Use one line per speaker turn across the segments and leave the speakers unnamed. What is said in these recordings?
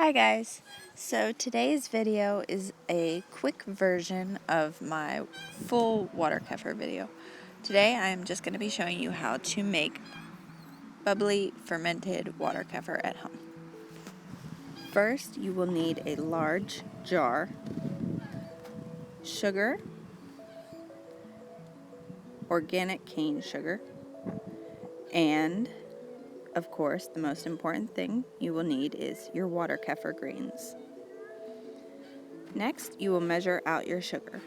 Hi guys, so today's video is a quick version of my full water kefir video. Today I'm just going to be showing you how to make bubbly fermented water kefir at home. First you will need a large jar, sugar, organic cane sugar, and of course the most important thing you will need is your water kefir grains. Next, you will measure out your sugar.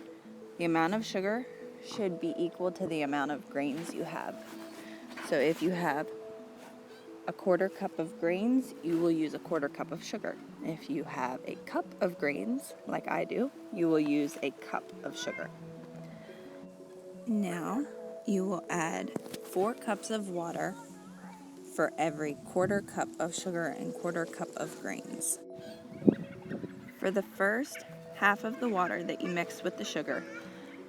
The amount of sugar should be equal to the amount of grains you have. So if you have a quarter cup of grains, you will use a quarter cup of sugar. If you have a cup of grains, like I do, you will use a cup of sugar. Now, you will add 4 cups of water for every quarter cup of sugar and quarter cup of grains. For the first half of the water that you mix with the sugar,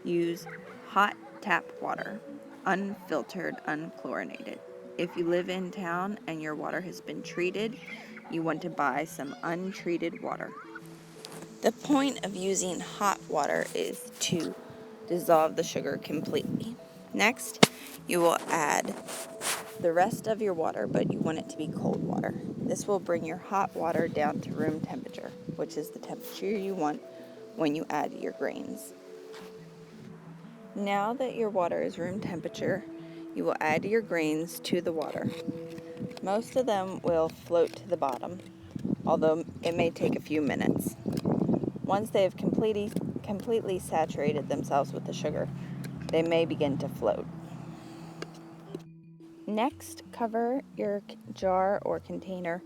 use hot tap water, unfiltered, unchlorinated. If you live in town and your water has been treated, you want to buy some untreated water. The point of using hot water is to dissolve the sugar completely. Next, you will add the rest of your water, but you want it to be cold water. This will bring your hot water down to room temperature, which is the temperature you want when you add your grains. Now that your water is room temperature, you will add your grains to the water. Most of them will float to the bottom, although it may take a few minutes. Once they have completely saturated themselves with the sugar, they may begin to float. Next, cover your jar or container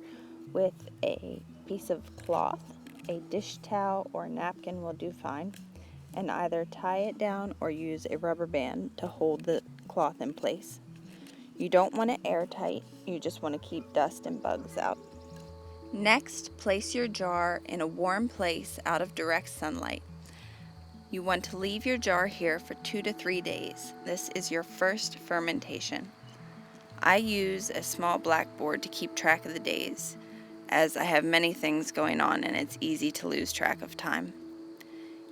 with a piece of cloth. A dish towel or napkin will do fine, and either tie it down or use a rubber band to hold the cloth in place. You don't want it airtight, you just want to keep dust and bugs out. Next, place your jar in a warm place out of direct sunlight. You want to leave your jar here for 2 to 3 days. This is your first fermentation. I use a small blackboard to keep track of the days, as I have many things going on and it's easy to lose track of time.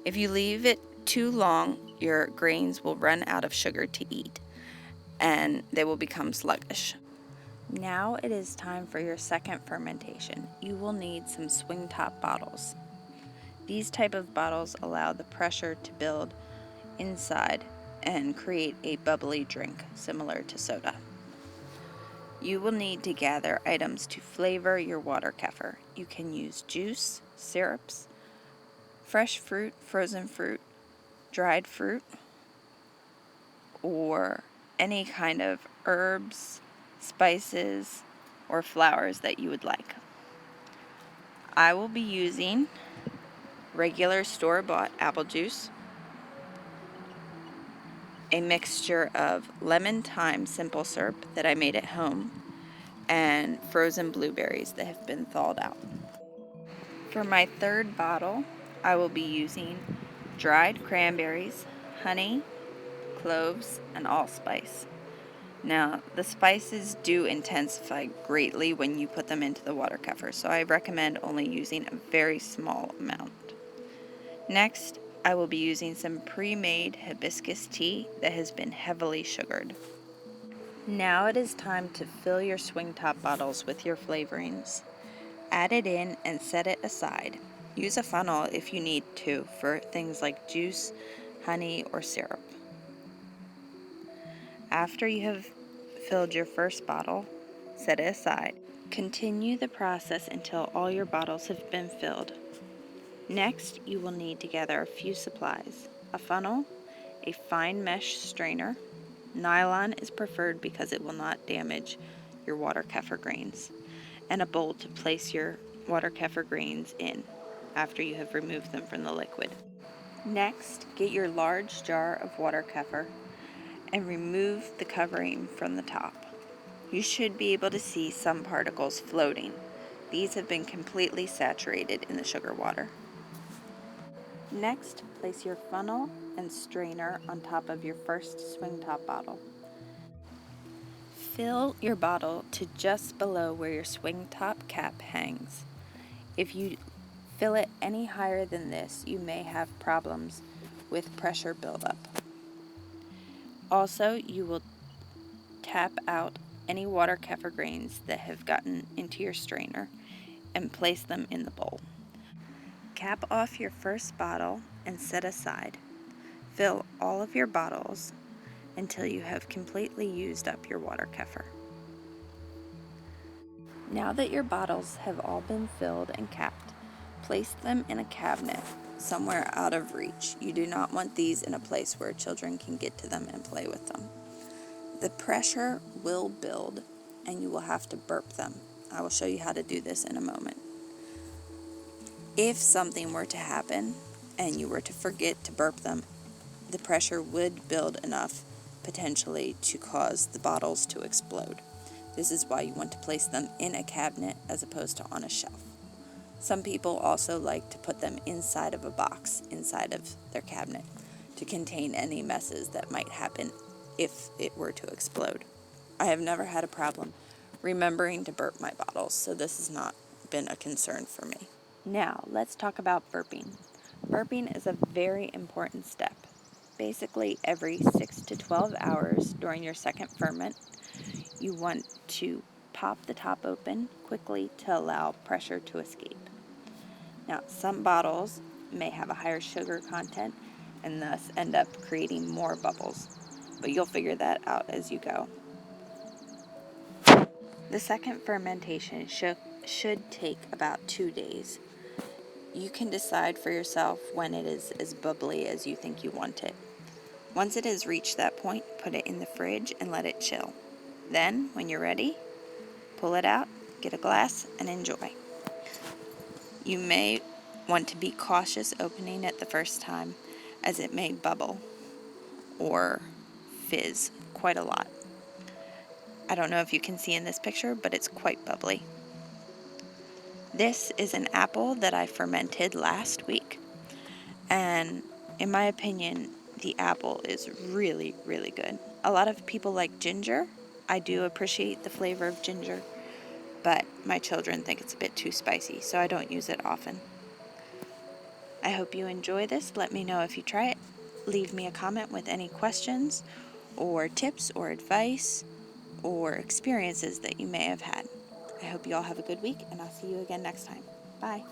If you leave it too long, your grains will run out of sugar to eat, and they will become sluggish. Now it is time for your second fermentation. You will need some swing top bottles. These type of bottles allow the pressure to build inside and create a bubbly drink similar to soda. You will need to gather items to flavor your water kefir. You can use juice, syrups, fresh fruit, frozen fruit, dried fruit, or any kind of herbs, spices, or flowers that you would like. I will be using regular store-bought apple juice, a mixture of lemon thyme simple syrup that I made at home, and frozen blueberries that have been thawed out. For my third bottle, I will be using dried cranberries, honey, cloves, and allspice. Now, the spices do intensify greatly when you put them into the water kefir, so I recommend only using a very small amount. Next, I will be using some pre-made hibiscus tea that has been heavily sugared. Now it is time to fill your swing top bottles with your flavorings. Add it in and set it aside. Use a funnel if you need to for things like juice, honey, or syrup. After you have filled your first bottle, set it aside. Continue the process until all your bottles have been filled. Next, you will need to gather a few supplies: a funnel, a fine mesh strainer. Nylon is preferred because it will not damage your water kefir grains, and a bowl to place your water kefir grains in after you have removed them from the liquid. Next, get your large jar of water kefir and remove the covering from the top. You should be able to see some particles floating. These have been completely saturated in the sugar water. Next, place your funnel and strainer on top of your first swing top bottle. Fill your bottle to just below where your swing top cap hangs. If you fill it any higher than this, you may have problems with pressure buildup. Also, you will tap out any water kefir grains that have gotten into your strainer and place them in the bowl. Cap off your first bottle and set aside. Fill all of your bottles until you have completely used up your water kefir. Now that your bottles have all been filled and capped, place them in a cabinet somewhere out of reach. You do not want these in a place where children can get to them and play with them. The pressure will build and you will have to burp them. I will show you how to do this in a moment. If something were to happen and you were to forget to burp them, the pressure would build enough potentially to cause the bottles to explode. This is why you want to place them in a cabinet as opposed to on a shelf. Some people also like to put them inside of a box, inside of their cabinet, to contain any messes that might happen if it were to explode. I have never had a problem remembering to burp my bottles, so this has not been a concern for me. Now, let's talk about burping. Burping is a very important step. Basically, every 6 to 12 hours during your second ferment, you want to pop the top open quickly to allow pressure to escape. Now, some bottles may have a higher sugar content and thus end up creating more bubbles, but you'll figure that out as you go. The second fermentation should take about 2 days. You can decide for yourself when it is as bubbly as you think you want it. Once it has reached that point, put it in the fridge and let it chill. Then, when you're ready, pull it out, get a glass, and enjoy. You may want to be cautious opening it the first time, as it may bubble or fizz quite a lot. I don't know if you can see in this picture, but it's quite bubbly. This is an apple that I fermented last week, and in my opinion, the apple is really, really good. A lot of people like ginger. I do appreciate the flavor of ginger, but my children think it's a bit too spicy, so I don't use it often. I hope you enjoy this. Let me know if you try it. Leave me a comment with any questions or tips or advice or experiences that you may have had. I hope you all have a good week, and I'll see you again next time. Bye.